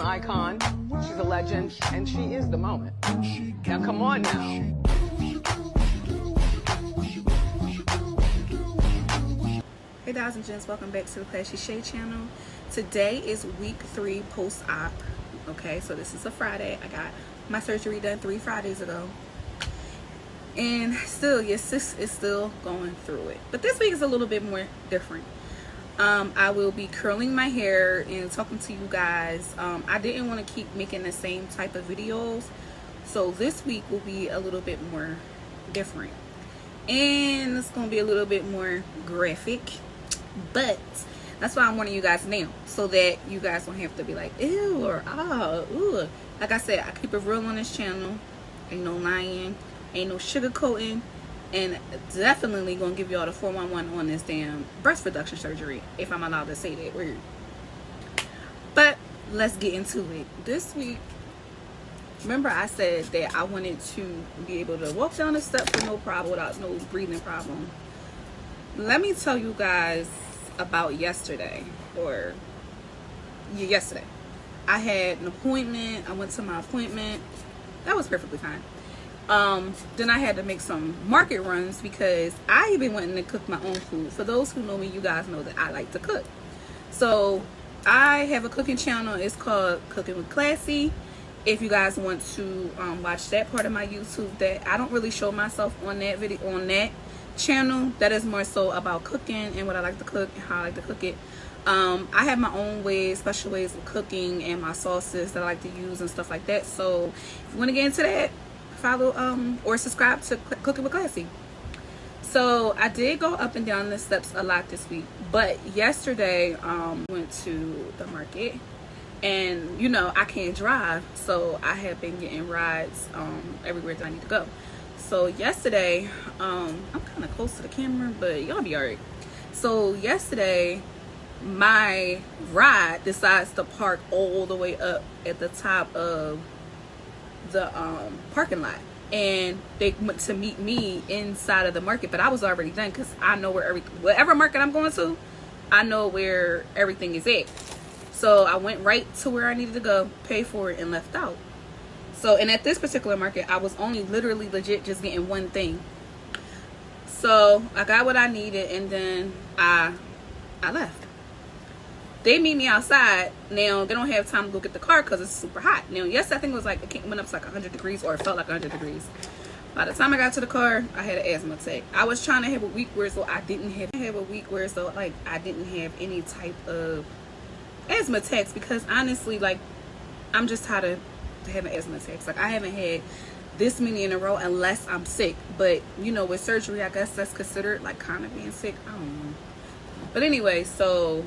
an icon, she's a legend, and she is the moment. Now come on now. Hey guys and gents, welcome back to the Classy Shade channel. Today is week 3 post-op. Okay, so this is a Friday. I got my surgery done 3 Fridays ago. And still, your sis is still going through it. But this week is a little bit more different. I will be curling my hair and talking to you guys. I didn't want to keep making the same type of videos. So this week will be a little bit more different. And it's going to be a little bit more graphic. But that's why I'm warning you guys now, so that you guys don't have to be like, ew, or ah, ooh. Like I said, I keep it real on this channel. Ain't no lying, ain't no sugarcoating, and definitely gonna give y'all the 411 on this damn breast reduction surgery, if I'm allowed to say that word. But let's get into it. This week, remember I said that I wanted to be able to walk down the steps with no problem, without no breathing problem. Let me tell you guys about yesterday. Yesterday I had an appointment. I went to my appointment. That was perfectly fine. Then I had to make some market runs because I've been wanting to cook my own food. For those who know me, you guys know that I like to cook. So I have a cooking channel. It's called Cooking with Classy. If you guys want to watch that part of my YouTube, that I don't really show myself on that video, on that channel. That is more so about cooking and what I like to cook and how I like to cook it. I have my own ways, special ways of cooking, and my sauces that I like to use and stuff like that. So if you want to get into that, follow or subscribe to Cooking with Classy. So I did go up and down the steps a lot this week, but yesterday went to the market, and you know I can't drive, so I have been getting rides everywhere that I need to go. So yesterday, I'm kind of close to the camera, but y'all be alright. So yesterday, my ride decides to park all the way up at the top of the parking lot. And they went to meet me inside of the market, but I was already done because I know where whatever market I'm going to, I know where everything is at. So I went right to where I needed to go, paid for it, and left out. So, and at this particular market, I was only literally legit just getting one thing. So I got what I needed, and then I left. They meet me outside. Now they don't have time to go get the car because it's super hot. Now, yes, I think it was like, it went up to like 100 degrees, or it felt like 100 degrees. By the time I got to the car, I had an asthma attack. I was trying to have a week where I didn't have any type of asthma attacks, because honestly, like, I'm just tired of having asthma attacks. Like, I haven't had this many in a row unless I'm sick. But you know, with surgery, I guess that's considered like kind of being sick. I don't know. But anyway, so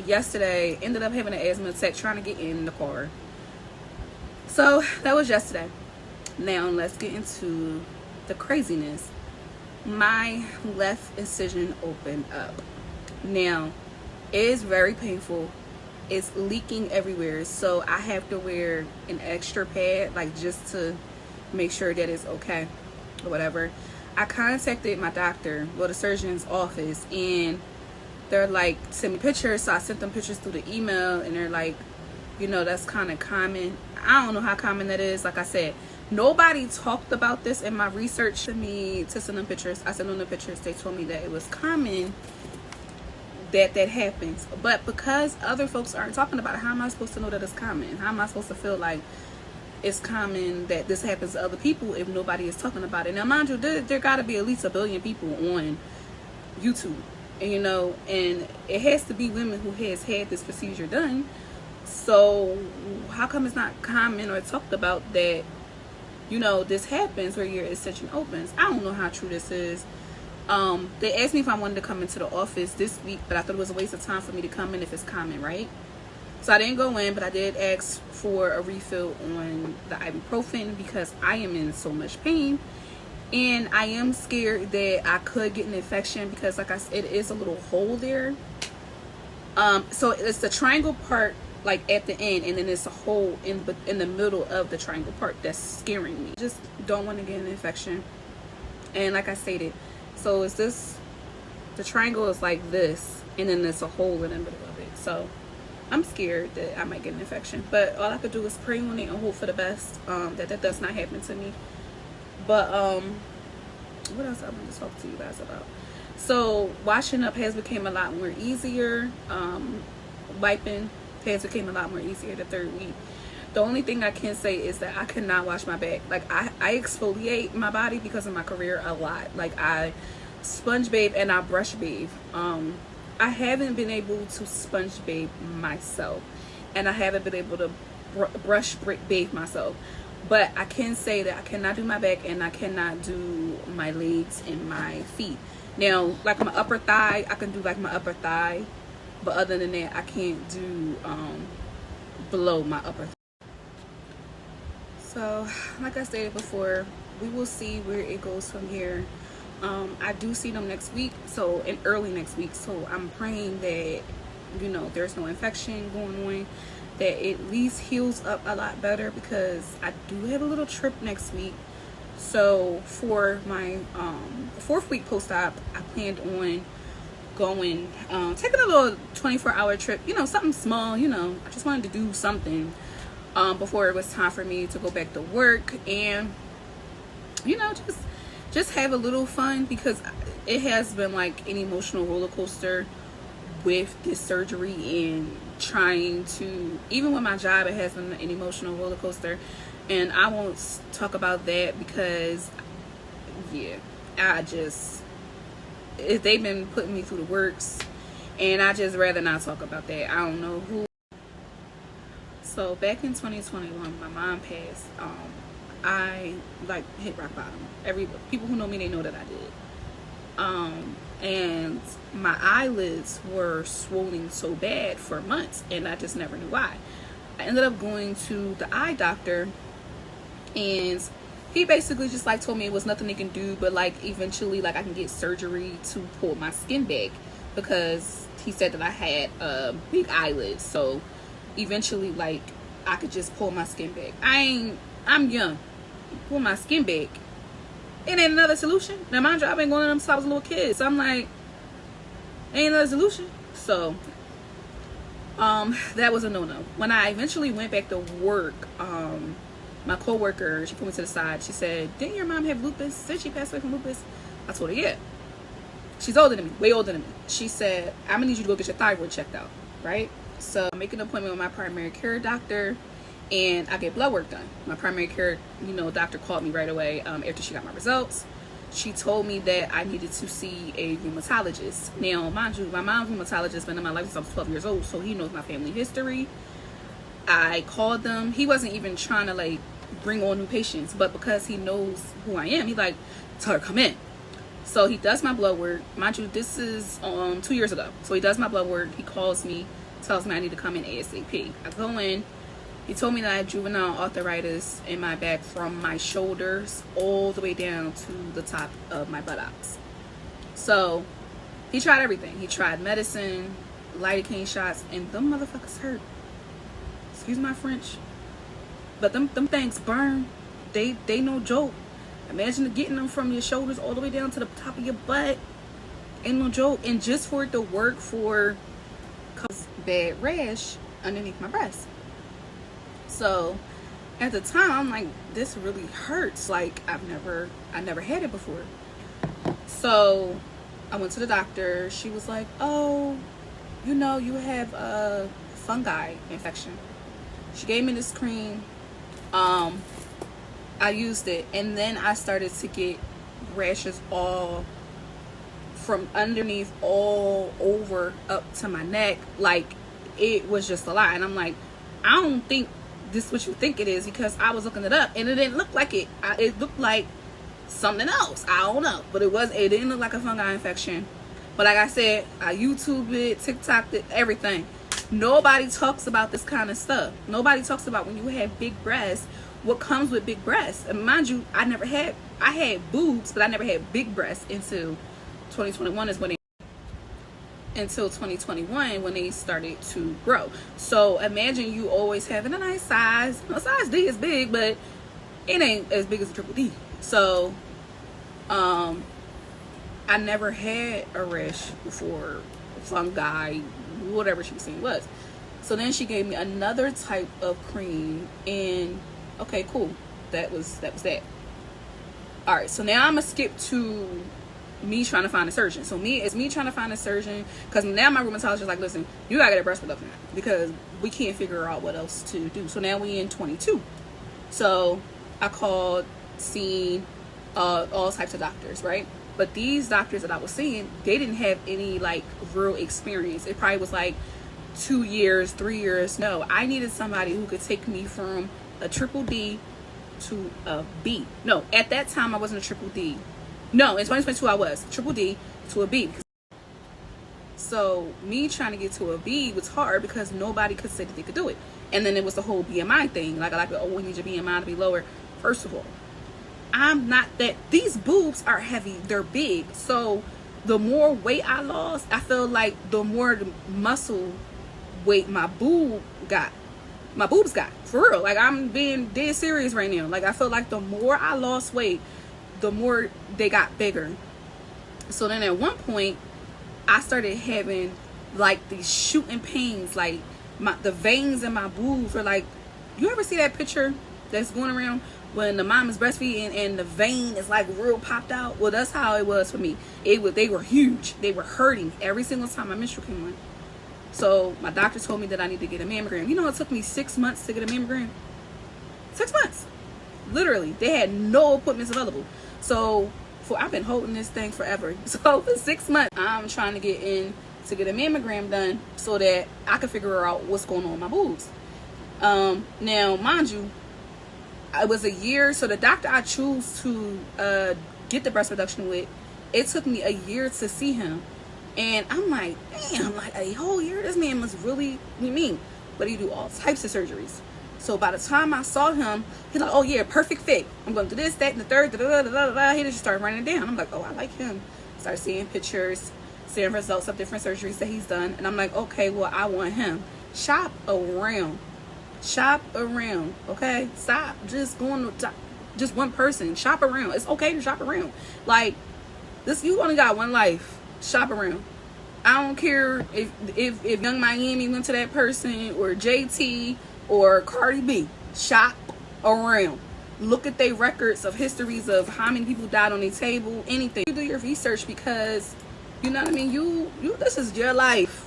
yesterday ended up having an asthma attack trying to get in the car. So that was yesterday. Now let's get into the craziness. My left incision opened up. Now it is very painful. It's leaking everywhere, so I have to wear an extra pad, like, just to make sure that it's okay or whatever. I contacted my doctor, well, the surgeon's office, and they're like, send me pictures. So I sent them pictures through the email, and they're like, you know, that's kind of common. I don't know how common that is. Like I said, nobody talked about this in my research to me to send them pictures. I sent them the pictures. They told me that it was common that happens. But because other folks aren't talking about it, how am I supposed to know that it's common? How am I supposed to feel like it's common that this happens to other people if nobody is talking about it? Now, mind you, there got to be at least 1 billion people on YouTube. And, you know, and it has to be women who has had this procedure done. So how come it's not common or talked about that, you know, this happens where your incision opens? I don't know how true this is. They asked me if I wanted to come into the office this week, but I thought it was a waste of time for me to come in if it's common, right? So I didn't go in, but I did ask for a refill on the ibuprofen because I am in so much pain. And I am scared that I could get an infection because, like I said, it is a little hole there. So it's the triangle part, like at the end, and then it's a hole in the middle of the triangle part that's scaring me. Just don't want to get an infection. And like I stated, so it's this, the triangle is like this, and then there's a hole in the middle of it. So I'm scared that I might get an infection, but all I could do is pray on it and hope for the best, that does not happen to me. But what else I want to talk to you guys about? So washing up has become a lot more easier. Wiping has became a lot more easier the third week. The only thing I can say is that I cannot wash my back. Like I exfoliate my body because of my career a lot. Like I sponge bathe and I brush bathe. I haven't been able to sponge bathe myself, and I haven't been able to brush bathe myself. But I can say that I cannot do my back and I cannot do my legs and my feet. Now, like my upper thigh, I can do like my upper thigh, but other than that, I can't do below my upper thigh. So, like I stated before, we will see where it goes from here. I do see them next week, so in early next week. So I'm praying that, you know, there's no infection going on, that it at least heals up a lot better, because I do have a little trip next week. So for my 4th week post-op, I planned on going, taking a little 24-hour trip, you know, something small, you know. I just wanted to do something before it was time for me to go back to work, and, you know, just have a little fun, because it has been like an emotional roller coaster with this surgery, and trying to, even with my job, it has been an emotional roller coaster. And I won't talk about that because, yeah, they've been putting me through the works, and I just rather not talk about that. I don't know who. So back in 2021, my mom passed. I like hit rock bottom. People who know me, they know that I did. And my eyelids were swollen so bad for months, and I just never knew why. I ended up going to the eye doctor, and he basically just like told me it was nothing they can do, but like eventually like I can get surgery to pull my skin back, because he said that I had big eyelids. So eventually like I could just pull my skin back. I'm young. Pull my skin back. It ain't another solution. Now mind you, I've been going to them since I was a little kid. So I'm like, ain't another solution. So that was a no-no. When I eventually went back to work, my coworker, she put me to the side. She said, "Didn't your mom have lupus? Since she passed away from lupus?" I told her, yeah. She's older than me, way older than me. She said, "I'm gonna need you to go get your thyroid checked out," right? So I make an appointment with my primary care doctor, and I get blood work done. My primary care, you know, doctor called me right away after she got my results. She told me that I needed to see a rheumatologist. Now, mind you, my mom's rheumatologist has been in my life since I was 12 years old, so he knows my family history. I called them. He wasn't even trying to like bring on new patients, but because he knows who I am, he like, "Tell her come in." So he does my blood work. Mind you, this is 2 years ago. So he does my blood work. He calls me, tells me I need to come in ASAP. I go in. He told me that I had juvenile arthritis in my back from my shoulders all the way down to the top of my buttocks. So he tried everything. He tried medicine, lidocaine shots, and them motherfuckers hurt. Excuse my French, but them things burn. They no joke. Imagine getting them from your shoulders all the way down to the top of your butt. Ain't no joke. And just for it to work for cause bad rash underneath my breast. So at the time, I'm like, this really hurts. Like I never had it before. So I went to the doctor. She was like, "Oh, you know, you have a fungi infection." She gave me this cream. I used it, and then I started to get rashes all from underneath all over up to my neck. Like it was just a lot. And I'm like, I don't think this is what you think it is, because I was looking it up and it didn't look like it. It looked like something else. I don't know, but it didn't look like a fungi infection. But like I said, I YouTube it, TikTok it, everything. Nobody talks about this kind of stuff. Nobody talks about when you have big breasts, what comes with big breasts. And mind you, I had boobs, but I never had big breasts until 2021 is when they until 2021 when they started to grow. So imagine you always having a nice size. A size D is big, but it ain't as big as a triple D. So I never had a rash before, fungi, whatever she was saying was. So then she gave me another type of cream, and okay, cool. That was that. All right, so now I'm gonna skip to me trying to find a surgeon. So it's me trying to find a surgeon, because now my rheumatologist is like, listen, you gotta get a breast reduction because we can't figure out what else to do. So now we in 22. So I called, seen all types of doctors, right? But these doctors that I was seeing, they didn't have any like real experience. It probably was like 2 years, 3 years. No, I needed somebody who could take me from a triple D to a B. No, at that time I wasn't a triple D. No, in 2022 I was triple D to a B. So me trying to get to a B was hard because nobody could say that they could do it. And then it was the whole BMI thing. Like, oh, we need your BMI to be lower. First of all, I'm not that. These boobs are heavy. They're big. So the more weight I lost, I feel like the more muscle weight my boobs got. For real. Like, I'm being dead serious right now. Like, I feel like the more I lost weight, the more they got bigger. So then at one point, I started having like these shooting pains. Like, the veins in my boobs were like, you ever see that picture that's going around when the mom is breastfeeding and the vein is like real popped out? Well, that's how it was for me. They were huge. They were hurting every single time my menstrual came on. So my doctor told me that I need to get a mammogram. You know, it took me 6 months to get a mammogram. 6 months. Literally. They had no appointments available. So I've been holding this thing forever. So for 6 months, I'm trying to get in to get a mammogram done so that I can figure out what's going on with my boobs. Now, mind you, it was a year. So the doctor I choose to get the breast reduction with, it took me a year to see him. And I'm like, damn, like a whole year? This man must really be mean. But he do all types of surgeries. So by the time I saw him, he's like, oh yeah, perfect fit. I'm going to do this, that, and the third. He just started writing it down. I'm like, oh, I like him. Start seeing pictures, seeing results of different surgeries that he's done. And I'm like, okay, well, I want him. Shop around. Okay? Stop just going to just one person. Shop around. It's okay to shop around. Like, this, you only got one life. Shop around. I don't care if Young Miami went to that person, or JT, or Cardi B. Shop around. Look at their records of histories of how many people died on their table, anything. You do your research, because you know what I mean. You this is your life.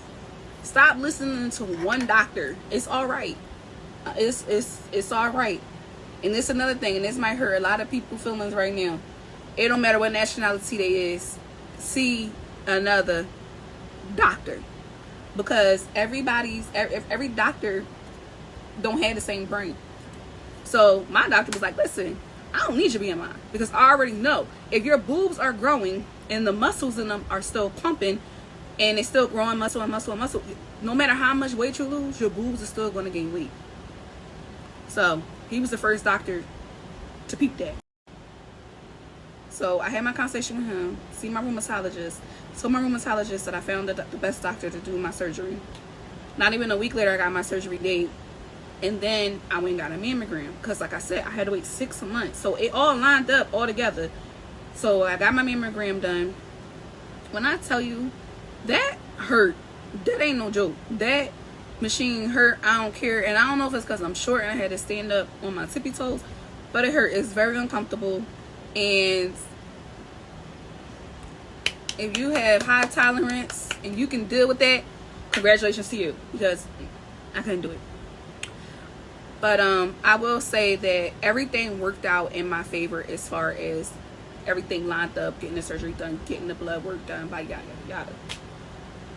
Stop listening to one doctor. It's all right. It's all right. And it's another thing, and this might hurt a lot of people's feelings right now. It don't matter what nationality they is. See another doctor, because every doctor don't have the same brain. So my doctor was like, listen, I don't need your BMI, because I already know if your boobs are growing and the muscles in them are still pumping and it's still growing muscle and muscle and muscle, no matter how much weight you lose, your boobs are still going to gain weight. So he was the first doctor to peep that. So I had my conversation with him, see my rheumatologist. Told my rheumatologist that I found the best doctor to do my surgery. Not even a week later, I got my surgery date. And then I went and got a mammogram. Because like I said, I had to wait 6 months. So it all lined up all together. So I got my mammogram done. When I tell you, that hurt. That ain't no joke. That machine hurt. I don't care. And I don't know if it's because I'm short and I had to stand up on my tippy toes. But it hurt. It's very uncomfortable. And if you have high tolerance and you can deal with that, congratulations to you, because I couldn't do it. But I will say that everything worked out in my favor as far as everything lined up, getting the surgery done, getting the blood work done, by yada yada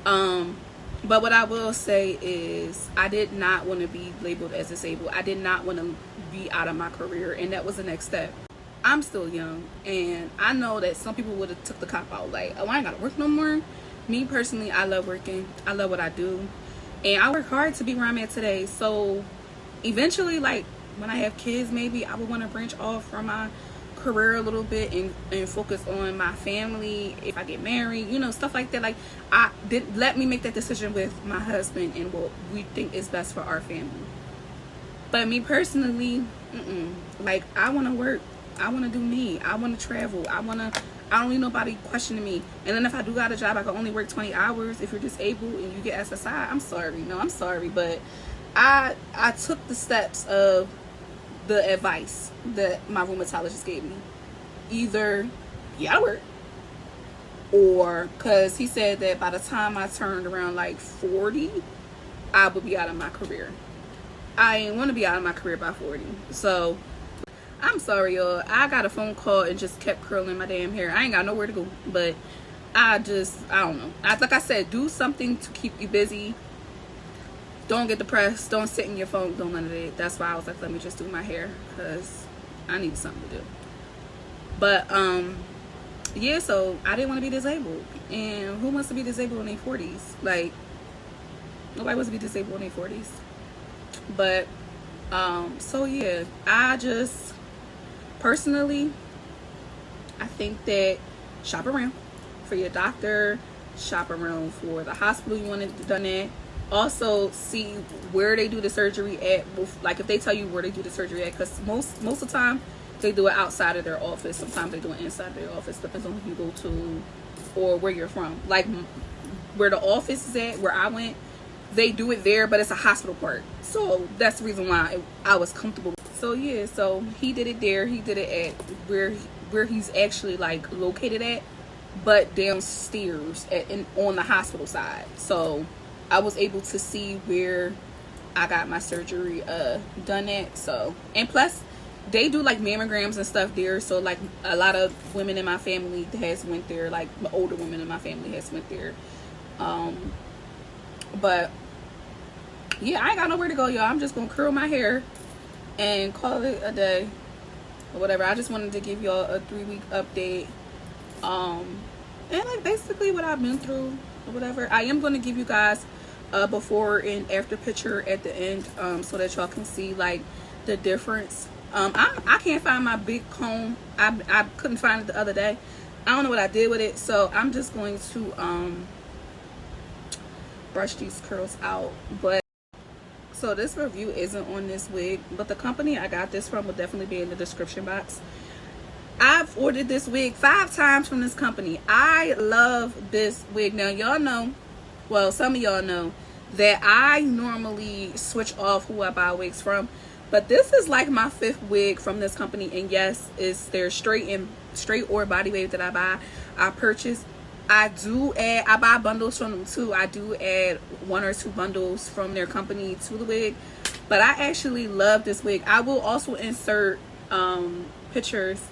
yada. But what I will say is I did not want to be labeled as disabled. I did not want to be out of my career, and that was the next step. I'm still young, and I know that some people would have took the cop out, like, oh, I ain't gotta work no more. Me personally, I love working. I love what I do, and I work hard to be where I'm at today. So eventually, like, when I have kids, maybe I would want to branch off from my career a little bit and focus on my family. If I get married, you know, stuff like that. Like, let me make that decision with my husband and what we think is best for our family. But me personally, like, I want to work. I want to do me. I want to travel. I want I don't need nobody questioning me. And then if I do got a job, I can only work 20 hours. If you're disabled and you get SSI, I'm sorry. No, I'm sorry. But I took the steps of the advice that my rheumatologist gave me. Either get out of work, or because he said that by the time I turned around like 40, I would be out of my career. I ain't want to be out of my career by 40. So I'm sorry, y'all. I got a phone call and just kept curling my damn hair. I ain't got nowhere to go. But I don't know. Like I said, do something to keep you busy. Don't get depressed. Don't sit in your phone. Don't none of that. That's why I was like, let me just do my hair, because I need something to do. But yeah, so I didn't want to be disabled. And who wants to be disabled in their 40s? Like, nobody wants to be disabled in their 40s. But so yeah, I just personally, I think that shop around for your doctor, shop around for the hospital you want it done at. Also see where they do the surgery at, like if they tell you where they do the surgery at, because most of the time they do it outside of their office. Sometimes they do it inside of their office, depends on who you go to or where you're from. Like where the office is at, where I went, they do it there, but it's a hospital part, so that's the reason why I was comfortable. So yeah, so he did it there. He did it at where he's actually like located at, but downstairs on the hospital side. So I was able to see where I got my surgery done at. So, and plus they do like mammograms and stuff there. So like a lot of women in my family has went there, like the older women in my family has went there. But yeah, I ain't got nowhere to go, y'all. I'm just gonna curl my hair and call it a day or whatever. I just wanted to give y'all a 3-week update, and like basically what I've been through or whatever. I am going to give you guys a before and after picture at the end, so that y'all can see like the difference. I can't find my big comb. I couldn't find it the other day. I don't know what I did with it, so I'm just going to brush these curls out. But so this review isn't on this wig, but the company I got this from will definitely be in the description box. I've ordered this wig 5 times from this company. I love this wig. Now y'all know, well, some of y'all know that I normally switch off who I buy wigs from, but this is like my 5th wig from this company. And yes, it's their straight or body wave that I purchase. I buy bundles from them too. I do add 1 or 2 bundles from their company to the wig, but I actually love this wig. I will also insert pictures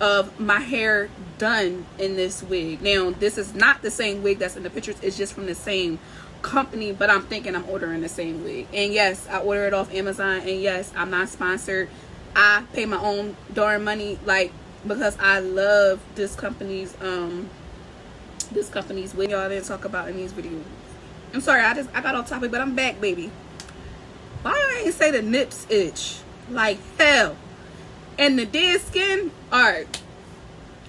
of my hair done in this wig. Now this is not the same wig that's in the pictures, it's just from the same company, but I'm thinking I'm ordering the same wig. And yes, I order it off Amazon, and yes, I'm not sponsored. I pay my own darn money, like, because I love this company's wig. Y'all didn't talk about in these videos. I'm sorry, I got off topic, but I'm back, baby. Why I ain't say the nips itch like hell and the dead skin? All right,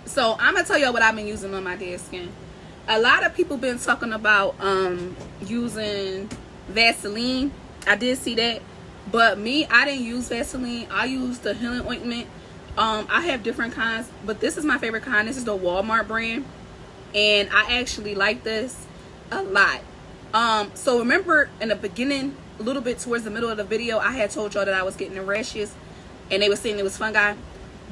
so I'm gonna tell y'all what I've been using on my dead skin. A lot of people been talking about using Vaseline. I did see that, but me, I didn't use Vaseline. I used the healing ointment. I have different kinds, but this is my favorite kind. This is the Walmart brand, and I actually like this a lot. So remember in the beginning, a little bit towards the middle of the video, I had told y'all that I was getting the rashes and they were saying it was fungi.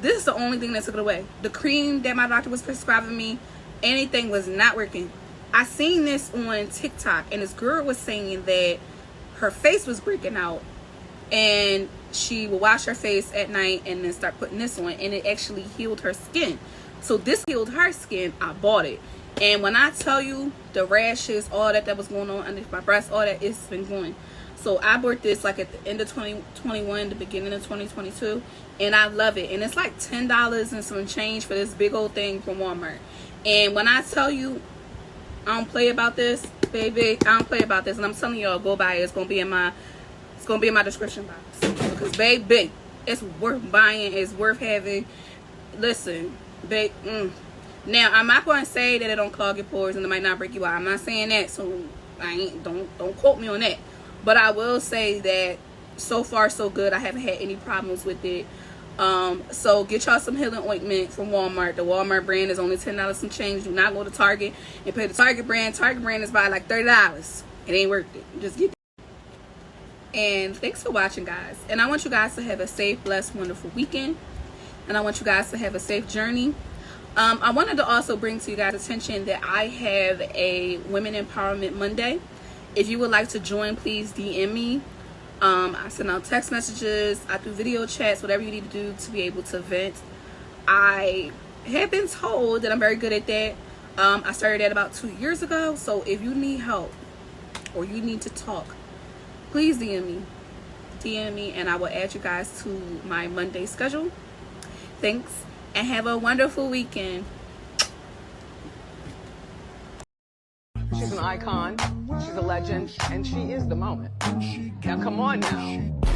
This is the only thing that took it away. The cream that my doctor was prescribing me, anything was not working. I seen this on TikTok, and this girl was saying that her face was breaking out, and she would wash her face at night and then start putting this on, and it actually healed her skin. So this healed her skin. I bought it, and when I tell you the rashes, all that was going on under my breast, all that, it's been going. So I bought this like at the end of 2021, the beginning of 2022, and I love it. And it's like $10 and some change for this big old thing from Walmart. And when I tell you I don't play about this, baby, I don't play about this. And I'm telling y'all, go buy it. It's gonna be in my description box. Because baby, it's worth buying, it's worth having. Listen, babe, now I'm not gonna say that it don't clog your pores and it might not break you out. I'm not saying that, so don't quote me on that. But I will say that so far so good. I haven't had any problems with it. So get y'all some healing ointment from Walmart. The Walmart brand is only $10 some change. Do not go to Target and pay the Target brand. Target brand is by like $30. It ain't worth it. Just get it. And thanks for watching, guys. And I want you guys to have a safe, blessed, wonderful weekend. And I want you guys to have a safe journey. I wanted to also bring to you guys' attention that I have a Women Empowerment Monday. If you would like to join, please DM me. I send out text messages. I do video chats, whatever you need to do to be able to vent. I have been told that I'm very good at that. I started that about 2 years ago. So if you need help or you need to talk, please DM me and I will add you guys to my Monday schedule. Thanks and have a wonderful weekend. She's an icon, she's a legend, and she is the moment. Now come on now.